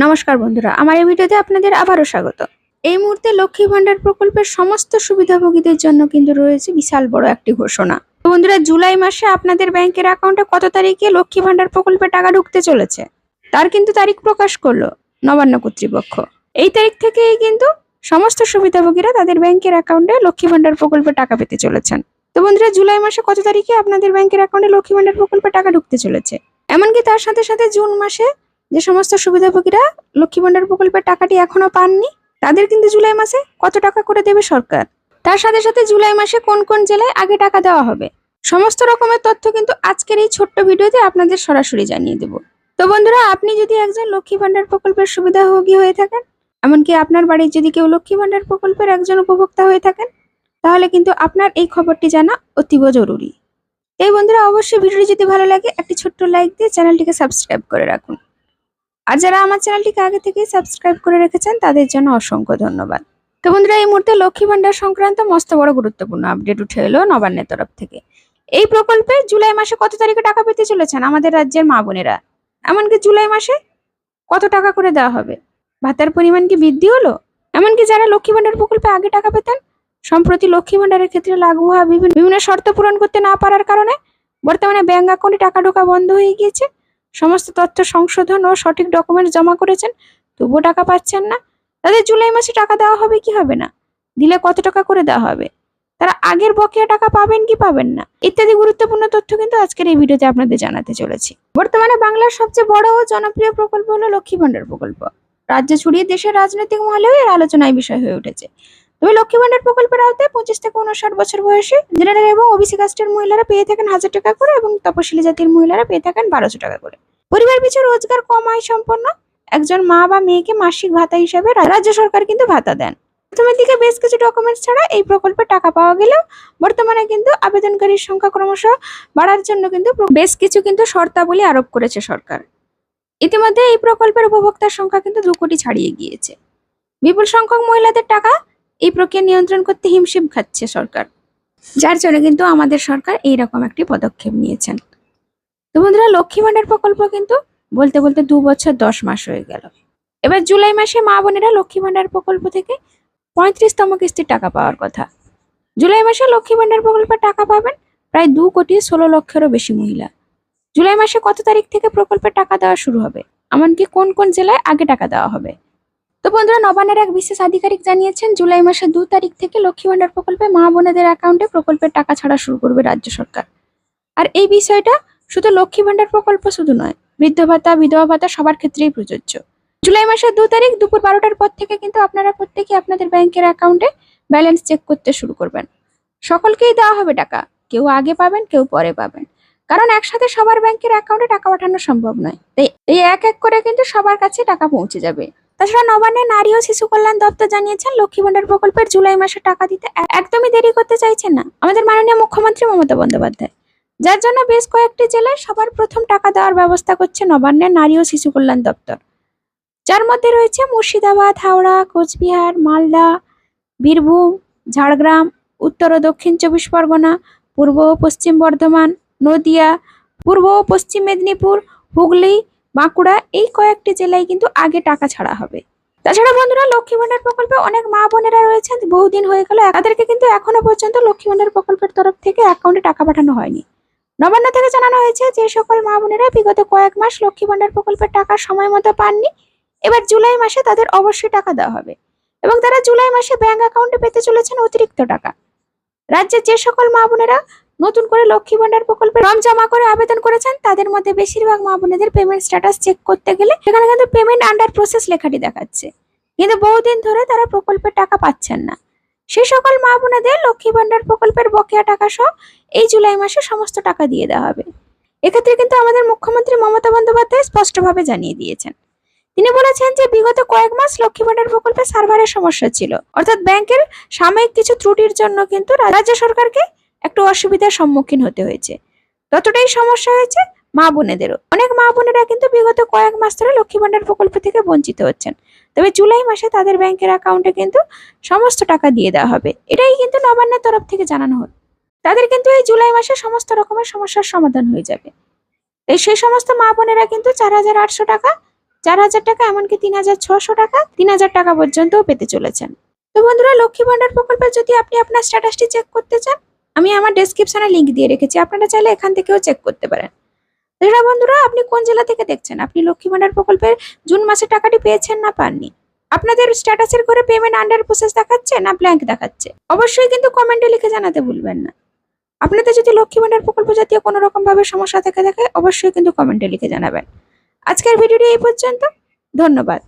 নমস্কার বন্ধুরা, আমার এই ভিডিওতে আপনাদের আবারও স্বাগত। এই মুহূর্তে লক্ষ্মী ভান্ডার প্রকল্পের সমস্ত সুবিধাভোগীদের জন্য কিন্তু রয়েছে বিশাল বড় একটি ঘোষণা। তো বন্ধুরা, জুলাই মাসে আপনাদের ব্যাংকের অ্যাকাউন্টে কত তারিখে লক্ষ্মী ভান্ডার প্রকল্পে টাকা ঢুকতে চলেছে তার কিন্তু তারিখ প্রকাশ করলো নবান্ন কর্তৃপক্ষ। এই তারিখ থেকেই কিন্তু সমস্ত সুবিধাভোগীরা তাদের ব্যাংকের অ্যাকাউন্টে লক্ষ্মী ভান্ডার প্রকল্পে টাকা পেতে চলেছেন। তো বন্ধুরা, জুলাই মাসে কত তারিখে আপনাদের ব্যাংকের অ্যাকাউন্টে লক্ষ্মী ভান্ডার প্রকল্পে টাকা ঢুকতে চলেছে, এমনকি তার সাথে সাথে জুন মাসে যে সমস্ত সুবিধাভোগীরা লক্ষ্মী ভান্ডার প্রকল্পের টাকাটি এখনো পাননি তাদের কিন্তু জুলাই মাসে কত টাকা করে দেবে সরকার, তার সাথে সাথে জুলাই মাসে কোন কোন জেলায় আগে টাকা দেওয়া হবে, সমস্ত রকমের তথ্য কিন্তু আজকের এই ছোট্ট ভিডিওতে আপনাদের সরাসরি জানিয়ে দেব। তো বন্ধুরা, আপনি যদি একজন লক্ষ্মী ভান্ডার প্রকল্পের সুবিধাভোগী হয়ে থাকেন, এমনকি আপনার বাড়ির যদি কেউ লক্ষ্মী ভান্ডার প্রকল্পের একজন উপভোক্তা হয়ে থাকেন, তাহলে কিন্তু আপনার এই খবরটি জানা অতীব জরুরি। এই বন্ধুরা, অবশ্যই ভিডিওটি যদি ভালো লাগে একটি ছোট্ট লাইক দিয়ে চ্যানেলটিকে সাবস্ক্রাইব করে রাখুন। আর যারা আমার চ্যানেলটিকে আগে থেকেই সাবস্ক্রাইব করে রেখেছেন তাদের জন্য অসংখ্য ধন্যবাদ। তো বন্ধুরা, এই মুহূর্তে লক্ষ্মী ভান্ডার সংক্রান্ত মস্ত বড় গুরুত্বপূর্ণ আপডেট উঠে এলো নবান্নের তরফ থেকে। এই প্রকল্পে জুলাই মাসে কত তারিখে টাকা পেতে চলেছেন আমাদের রাজ্যের মা বোনেরা, এমনকি জুলাই মাসে কত টাকা করে দেওয়া হবে, ভাতার পরিমাণ কি বৃদ্ধি হলো, এমনকি যারা লক্ষ্মী ভান্ডার প্রকল্পে আগে টাকা পেতেন সম্প্রতি লক্ষ্মী ভান্ডারের ক্ষেত্রে লাগু হওয়া বিভিন্ন শর্ত পূরণ করতে না পারার কারণে বর্তমানে ব্যাংক অ্যাকাউন্টে টাকা ঢোকা বন্ধ হয়ে গিয়েছে, সমস্ত তথ্য সংশোধন ও সঠিক ডকুমেন্টস জমা করেছেন তবুও টাকা পাচ্ছেন না, তাদের জুলাই মাসে টাকা দেওয়া হবে কি হবে না, দিলে কত টাকা করে দেওয়া হবে, তারা আগের বকেয়া টাকা পাবেন কি পাবেন না, ইত্যাদি গুরুত্বপূর্ণ তথ্য কিন্তু আজকের এই ভিডিওতে আপনাদের জানাতে চলেছি। বর্তমানে বাংলার সবচেয়ে বড় ও জনপ্রিয় প্রকল্প হলো লক্ষ্মী ভান্ডার প্রকল্প। রাজ্য ছড়িয়ে দেশের রাজনৈতিক মহলেও এর আলোচনায় বিষয় হয়ে উঠেছে। তবে লক্ষ্মী ভান্ডার প্রকল্পের আওতায় 25 থেকে 59 বছর বয়সী জেনারেল এবং ওবিসি কাস্টের মহিলারা পেয়ে থাকেন 1000 টাকা করে এবং তপশিলি জাতির মহিলারা পেয়ে থাকেন 1200 টাকা করে। পরিবার পিছু রোজগার কম আয় সম্পন্ন একজন মা বা মেয়েকে মাসিক ভাতা হিসেবে রাজ্য সরকার কিন্তু ভাতা দেন। প্রথমের দিকে বেশ কিছু ডকুমেন্টস ছাড়া এই প্রকল্পে টাকা পাওয়া গেলেও বর্তমানে কিন্তু আবেদনকারীর সংখ্যা ক্রমশ বাড়ার জন্য কিন্তু বেশ কিছু শর্তাবলী আরোপ করেছে সরকার। ইতিমধ্যে এই প্রকল্পের উপভোক্তার সংখ্যা কিন্তু 2 কোটি ছাড়িয়ে গিয়েছে। বিপুল সংখ্যক মহিলাদের টাকা এই প্রক্রিয়া নিয়ন্ত্রণ করতে হিমশিম খাচ্ছে সরকার, যার জন্য কিন্তু আমাদের সরকার এইরকম একটি পদক্ষেপ নিয়েছেন। তো বন্ধুরা, লক্ষ্মী ভান্ডার প্রকল্প কিন্তু বলতে বলতে 2 বছর 10 মাস হয়ে গেল। এবার জুলাই মাসে মা বোনেরা লক্ষ্মী ভান্ডার প্রকল্প থেকে 35তম কিস্তির টাকা পাওয়ার কথা। জুলাই মাসে লক্ষ্মী ভান্ডার প্রকল্পের টাকা পাবেন প্রায় 2 কোটি 16 লক্ষেরও বেশি মহিলা। জুলাই মাসে কত তারিখ থেকে প্রকল্পের টাকা দেওয়া শুরু হবে, এমনকি কোন কোন জেলায় আগে টাকা দেওয়া হবে। তো বন্ধুরা, নবান্নের এক বিশেষ আধিকারিক জানিয়েছেন জুলাই মাসের 2 তারিখ থেকে লক্ষ্মী ভান্ডার প্রকল্পে মা বোনেদের অ্যাকাউন্টে প্রকল্পের টাকা ছাড়া শুরু করবে রাজ্য সরকার। আর এই বিষয়টা শুধু লক্ষ্মী ভান্ডার প্রকল্প শুধু নয়, বৃদ্ধ ভাতা, বিধবা ভাতা সবার ক্ষেত্রেই প্রযোজ্য। জুলাই মাসের 2 তারিখ দুপুর 12টার পর থেকে কিন্তু আপনারা প্রত্যেকেই আপনাদের ব্যাংকের অ্যাকাউন্টে ব্যালেন্স চেক করতে শুরু করবেন। সকলকেই দেওয়া হবে টাকা, কেউ আগে পাবেন কেউ পরে পাবেন, কারণ একসাথে সবার ব্যাংকের অ্যাকাউন্টে টাকা পাঠানো সম্ভব নয়, তাই এই এক এক করে কিন্তু সবার কাছে টাকা পৌঁছে যাবে। তাছাড়া নবান্নের নারী ও শিশু কল্যাণ দপ্তর জানিয়েছেন লক্ষ্মী ভান্ডার প্রকল্পের জুলাই মাসে টাকা দিতে একদমই দেরি করতে চাইছেন না আমাদের মাননীয় মুখ্যমন্ত্রী মমতা বন্দ্যোপাধ্যায়, যার জন্য বেশ কয়েকটি জেলায় সবার প্রথম টাকা দেওয়ার ব্যবস্থা করছে নবান্নের নারী ও শিশু কল্যাণ দপ্তর, যার মধ্যে রয়েছে মুর্শিদাবাদ, হাওড়া, কোচবিহার, মালদা, বীরভূম, ঝাড়গ্রাম, উত্তর ও দক্ষিণ 24 পরগনা, পূর্ব ও পশ্চিম বর্ধমান, নদিয়া, পূর্ব ও পশ্চিম মেদিনীপুর, হুগলি, বাঁকুড়া, এই কয়েকটি জেলায় কিন্তু আগে টাকা ছাড়া হবে। তাছাড়া বন্ধুরা, লক্ষ্মী ভান্ডার প্রকল্পে অনেক মা বোনেরা রয়েছেন বহুদিন হয়ে গেল তাদেরকে কিন্তু এখনো পর্যন্ত লক্ষ্মী ভান্ডার প্রকল্পের তরফ থেকে অ্যাকাউন্টে টাকা পাঠানো হয়নি। নবান্ন থেকে জানানো হয়েছে যে সকল মা বোনেরা বিগত কয়েক মাস লক্ষ্মী ভান্ডার প্রকল্পের টাকা সময় মতো পাননি, এবার জুলাই মাসে তাদের অবশ্যই টাকা দেওয়া হবে এবং তারা জুলাই মাসে ব্যাংক অ্যাকাউন্টে পেতে চলেছেন অতিরিক্ত টাকা। রাজ্যের যে সকল মা বোনেরা নতুন করে লক্ষ্মী ভান্ডার প্রকল্পে ফর্ম জমা করে আবেদন করেছেন তাদের মধ্যে বেশিরভাগ মা বোনেদের পেমেন্ট স্ট্যাটাস চেক করতে গেলে সেখানে কিন্তু পেমেন্ট আন্ডার প্রসেস লেখাটি দেখাচ্ছে, কিন্তু বহুদিন ধরে তারা প্রকল্পের টাকা পাচ্ছেন না। সেই সকল মা বোনেদের লক্ষ্মী ভান্ডার প্রকল্পের বকেয়া টাকা সহ এই জুলাই মাসে সমস্ত টাকা দিয়ে দেওয়া হবে। এক্ষেত্রে কিন্তু আমাদের মুখ্যমন্ত্রী মমতা বন্দ্যোপাধ্যায় স্পষ্টভাবে জানিয়ে দিয়েছেন। তিনি বলেছেন যে বিগত কয়েক মাস লক্ষ্মী ভান্ডার প্রকল্পে সার্ভারের সমস্যা ছিল, অর্থাৎ ব্যাংকের সাময়িক কিছু ত্রুটির জন্য কিন্তু রাজ্য সরকারকে একটু অসুবিধার সম্মুখীন হতে হয়েছে। ততটাই সমস্যা হয়েছে মা বোনেদেরও। অনেক মা বোনেরা কিন্তু বিগত কয়েক মাস ধরে লক্ষ্মী ভান্ডার প্রকল্প থেকে বঞ্চিত হচ্ছেন, তবে জুলাই মাসে তাদের ব্যাংকের অ্যাকাউন্টে কিন্তু সমস্ত টাকা দিয়ে দেওয়া হবে, এটাই কিন্তু নবান্নের তরফ থেকে জানানো হলো। তাদের কিন্তু এই জুলাই মাসে সমস্ত রকমের সমস্যার সমাধান হয়ে যাবে। এই সেই সমস্ত মা বোনেরা কিন্তু 4800 টাকা 4,000 টাকা, এমনকি 3,600 টাকা, 3,000 টাকা পর্যন্তও পেতে চলেছেন। তো বন্ধুরা, লক্ষ্মী ভান্ডার প্রকল্পে যদি আপনি আপনার স্ট্যাটাসটি চেক করতে চান, আমি আমার ডেসক্রিপশনে লিংক দিয়ে রেখেছি, আপনারা চাইলে এখান থেকেও চেক করতে পারেন। এছাড়া বন্ধুরা, আপনি কোন জেলা থেকে দেখছেন, আপনি লক্ষ্মী ভান্ডার প্রকল্পের জুন মাসে টাকাটি পেয়েছেন না পাননি, আপনাদের স্ট্যাটাসের করে পেমেন্ট আন্ডার প্রসেস দেখাচ্ছে না ব্ল্যাঙ্ক দেখাচ্ছে, অবশ্যই কিন্তু কমেন্টে লিখে জানাতে ভুলবেন না। আপনাদের যদি লক্ষ্মী ভান্ডার প্রকল্প জাতীয় কোনো রকম ভাবে সমস্যা থেকে থাকে, অবশ্যই কিন্তু কমেন্টে লিখে জানাবেন। আজকের ভিডিওটি এই পর্যন্ত, ধন্যবাদ।